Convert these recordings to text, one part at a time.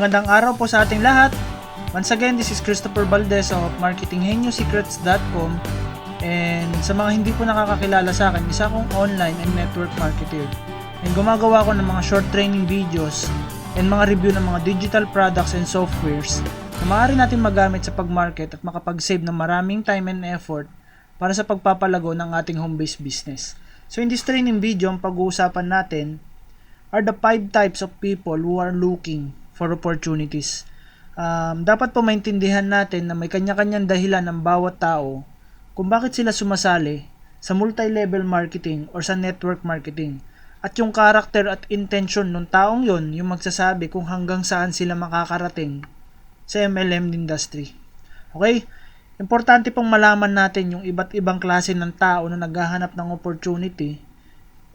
Magandang araw po sa ating lahat. Once again, this is Christopher Valdez of marketinggeniusecrets.com, and sa mga hindi po nakakakilala sa akin, isa akong online and network marketer. And gumagawa ko ng mga short training videos and mga review ng mga digital products and softwares na maaari natin magamit sa pag-market at makapag-save ng maraming time and effort para sa pagpapalago ng ating home-based business. So in this training video, ang pag-uusapan natin are the 5 types of people who are looking for opportunities. Dapat po maintindihan natin na may kanya-kanyang dahilan ng bawat tao kung bakit sila sumasali sa multi-level marketing or sa network marketing. At yung character at intention ng taong yon yung magsasabi kung hanggang saan sila makakarating sa MLM industry. Okay? Importante pong malaman natin yung iba't ibang klase ng tao na naghahanap ng opportunity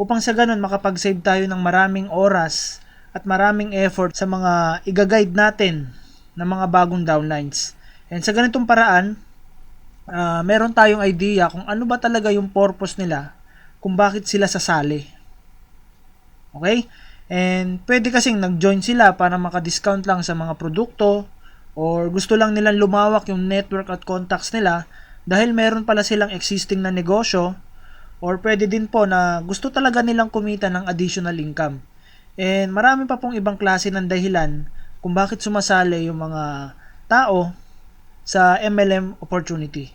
upang sa ganun makapag-save tayo ng maraming oras at maraming effort sa mga i-guide natin ng mga bagong downlines. And sa ganitong paraan, meron tayong idea kung ano ba talaga yung purpose nila, kung bakit sila sasali. Okay? And pwede kasing nag-join sila para maka-discount lang sa mga produkto, or gusto lang nilang lumawak yung network at contacts nila dahil meron pala silang existing na negosyo, or pwede din po na gusto talaga nilang kumita ng additional income. And marami pa pong ibang klase ng dahilan kung bakit sumasali yung mga tao sa MLM opportunity.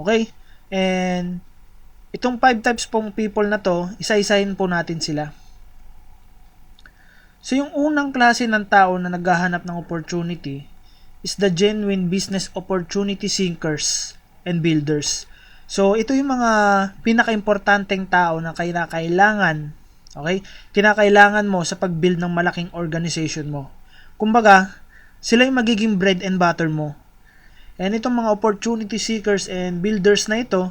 Okay? And itong 5 types pong people na to, isa-isahin po natin sila. So yung unang klase ng tao na naghahanap ng opportunity is the genuine business opportunity seekers and builders. So ito yung mga pinaka-importanteng tao na kinakailangan, okay? Kinakailangan mo sa pag-build ng malaking organization mo. Kumbaga, sila yung magiging bread and butter mo. And itong mga opportunity seekers and builders na ito,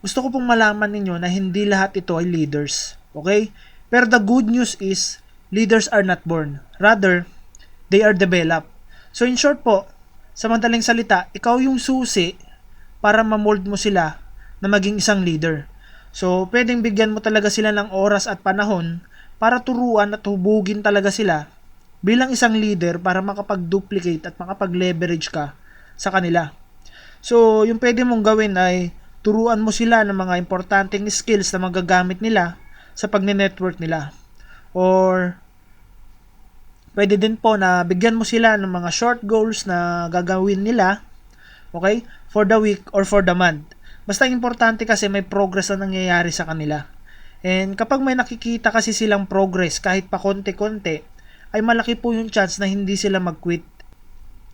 gusto ko pong malaman ninyo na hindi lahat ito ay leaders. Okay? Pero the good news is, leaders are not born. Rather, they are developed. So in short po, sa madaling salita, ikaw yung susi para ma-mold mo sila na maging isang leader. So, pwedeng bigyan mo talaga sila ng oras at panahon para turuan at hubugin talaga sila bilang isang leader para makapag-duplicate at makapag-leverage ka sa kanila. So, yung pwede mong gawin ay turuan mo sila ng mga importanteng skills na magagamit nila sa pagne-network nila. Or, pwede din po na bigyan mo sila ng mga short goals na gagawin nila, okay, for the week or for the month. Basta importante kasi may progress na nangyayari sa kanila. And kapag may nakikita kasi silang progress kahit pa konti-konti, ay malaki po yung chance na hindi sila mag-quit.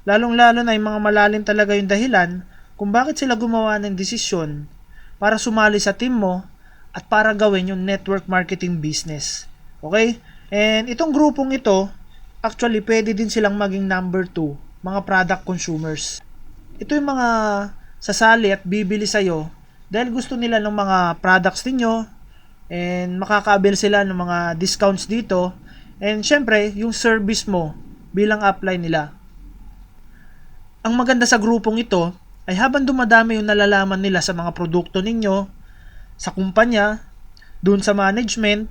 Lalong-lalo na yung mga malalim talaga yung dahilan kung bakit sila gumawa ng desisyon para sumali sa team mo at para gawin yung network marketing business. Okay? And itong grupong ito, actually pwede din silang maging number 2, mga product consumers. Ito yung mga sasali at bibili sa'yo dahil gusto nila ng mga products ninyo and makaka-avail sila ng mga discounts dito, and syempre yung service mo bilang upline nila. Ang maganda sa grupong ito ay habang dumadami yung nalalaman nila sa mga produkto ninyo, sa kumpanya, dun sa management,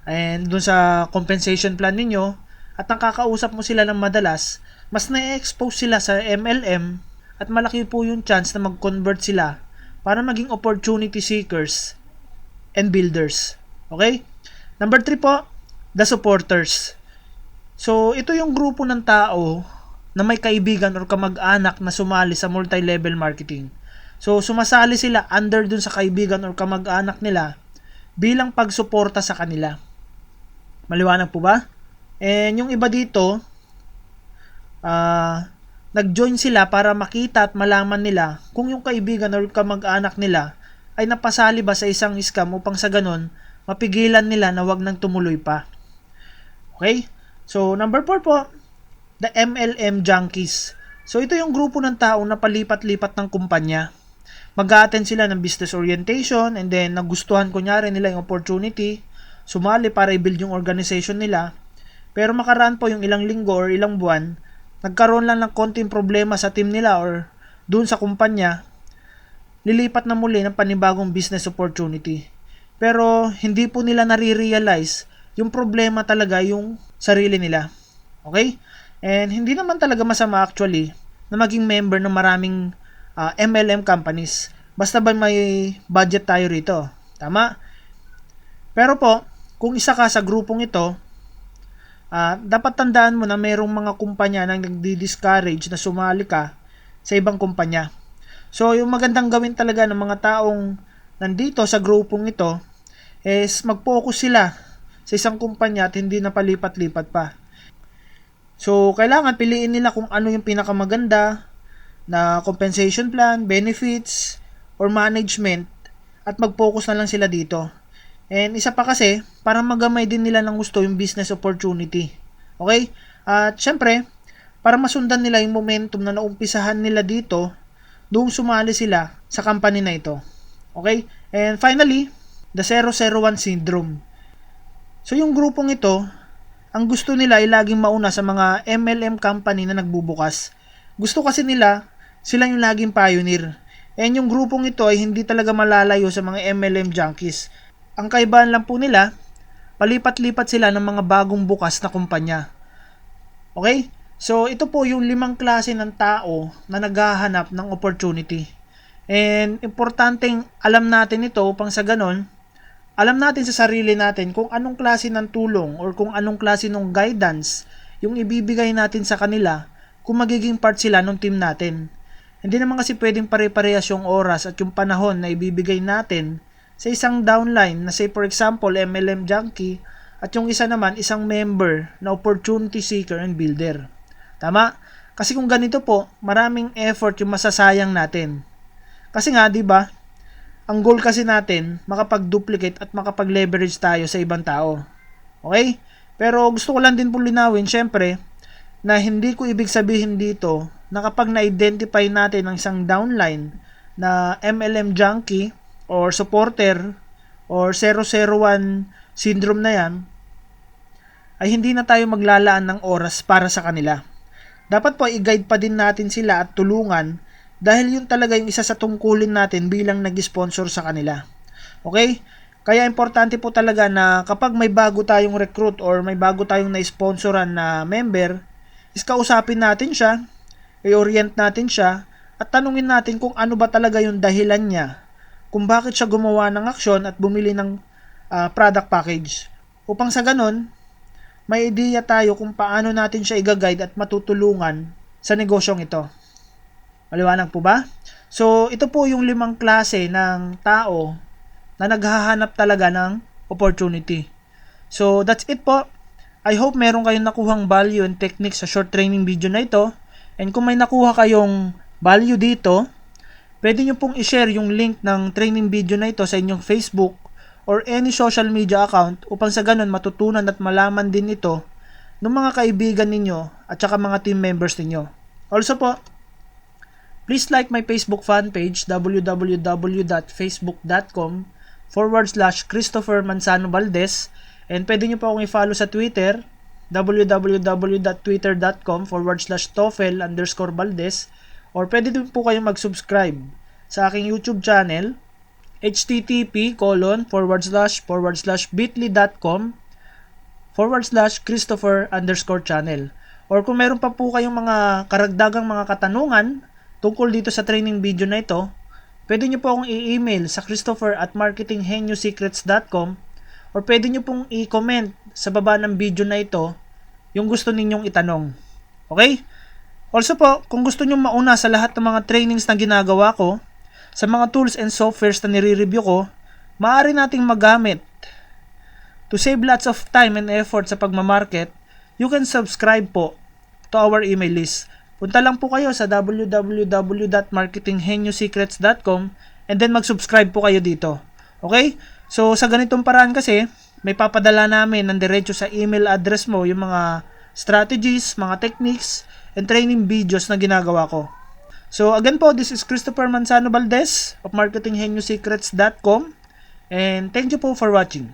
and dun sa compensation plan ninyo, at nakakausap mo sila ng madalas, mas na-expose sila sa MLM at malaki po yung chance na mag-convert sila para maging opportunity seekers and builders. Okay? Number 3 po, the supporters. So, ito yung grupo ng tao na may kaibigan or kamag-anak na sumali sa multi-level marketing. So, sumasali sila under dun sa kaibigan or kamag-anak nila bilang pagsuporta sa kanila. Maliwanag po ba? And yung iba dito, nag-join sila para makita at malaman nila kung yung kaibigan or kamag-anak nila ay napasali ba sa isang scam upang sa ganun, mapigilan nila na wag nang tumuloy pa. Okay? So, number 4 po, the MLM junkies. So, ito yung grupo ng tao na palipat-lipat ng kumpanya. Mag-a-attend sila ng business orientation and then nagustuhan kunyari nila yung opportunity, sumali para i-build yung organization nila. Pero makaraan po yung ilang linggo or ilang buwan, nagkaroon lang ng konting problema sa team nila or dun sa kumpanya, lilipat na muli ng panibagong business opportunity. Pero hindi po nila nare-realize yung problema talaga yung sarili nila. Okay? And hindi naman talaga masama actually na maging member ng maraming MLM companies. Basta ba may budget tayo rito. Tama? Pero po, kung isa ka sa grupong ito, dapat tandaan mo na mayroong mga kumpanya na nagdi-discourage na sumali ka sa ibang kumpanya. So, yung magandang gawin talaga ng mga taong nandito sa grupong ito is mag-focus sila sa isang kumpanya at hindi na palipat-lipat pa. So, kailangan piliin nila kung ano yung pinakamaganda na compensation plan, benefits, or management at mag-focus na lang sila dito. And isa pa kasi, para magamay din nila ng gusto yung business opportunity. Okay? At syempre, para masundan nila yung momentum na naumpisahan nila dito, doon sumali sila sa company na ito. Okay? And finally, the 001 syndrome. So yung grupong ito, ang gusto nila ay laging mauna sa mga MLM company na nagbubukas. Gusto kasi nila, sila yung laging pioneer. And yung grupong ito ay hindi talaga malalayo sa mga MLM junkies. Ang kaibahan lang po nila, palipat-lipat sila ng mga bagong bukas na kumpanya. Okay? So, ito po yung 5 klase ng tao na naghahanap ng opportunity. And, importanteng alam natin ito upang sa ganon, alam natin sa sarili natin kung anong klase ng tulong or kung anong klase ng guidance yung ibibigay natin sa kanila kung magiging part sila ng team natin. Hindi naman kasi pwedeng pare-parehas yung oras at yung panahon na ibibigay natin sa isang downline na say for example MLM junkie at yung isa naman isang member na opportunity seeker and builder. Tama? Kasi kung ganito po, maraming effort yung masasayang natin. Kasi nga, 'di ba? Ang goal kasi natin makapag-duplicate at makapag-leverage tayo sa ibang tao. Okay? Pero gusto ko lang din po linawin, syempre, na hindi ko ibig sabihin dito na kapag na-identify natin ang isang downline na MLM junkie or supporter or 001 syndrome na yan, ay hindi na tayo maglalaan ng oras para sa kanila. Dapat po i-guide pa din natin sila at tulungan dahil yun talaga yung isa sa tungkulin natin bilang nag-sponsor sa kanila. Okay? Kaya importante po talaga na kapag may bago tayong recruit or may bago tayong na-sponsoran na member, is kausapin natin siya, i-orient natin siya, at tanungin natin kung ano ba talaga yung dahilan niya, kung bakit siya gumawa ng aksyon at bumili ng product package. Upang sa ganon, may ideya tayo kung paano natin siya i-guide at matutulungan sa negosyong ito. Maliwanag po ba? So, ito po yung 5 klase ng tao na naghahanap talaga ng opportunity. So, that's it po. I hope meron kayong nakuhang value and techniques sa short training video na ito. And kung may nakuha kayong value dito, pwede nyo pong i-share yung link ng training video na ito sa inyong Facebook or any social media account upang sa ganun matutunan at malaman din ito ng mga kaibigan ninyo at saka mga team members ninyo. Also po, please like my Facebook fan page www.facebook.com/Christopher Manzano Valdez, and pwede nyo po akong i-follow sa Twitter www.twitter.com/Toffel_Valdez, or pwede din po kayong mag-subscribe sa aking YouTube channel http://bit.ly.com/Christopher_channel. Or kung meron pa po kayong mga karagdagang mga katanungan tungkol dito sa training video na ito, pwede nyo po akong i-email sa christopher@marketingheniosecrets.com, or pwede nyo pong i-comment sa baba ng video na ito yung gusto ninyong itanong. Okay? Also po, kung gusto nyo mauna sa lahat ng mga trainings na ginagawa ko, sa mga tools and softwares na nire-review ko, maaari nating magamit. To save lots of time and effort sa pagmamarket, you can subscribe po to our email list. Punta lang po kayo sa www.marketingheniosecrets.com and then mag-subscribe po kayo dito. Okay? So, sa ganitong paraan kasi, may papadala namin ng diretso sa email address mo yung mga strategies, mga techniques, and training videos na ginagawa ko. So again po, this is Christopher Manzano Valdez of marketingheniosecrets.com, and thank you po for watching.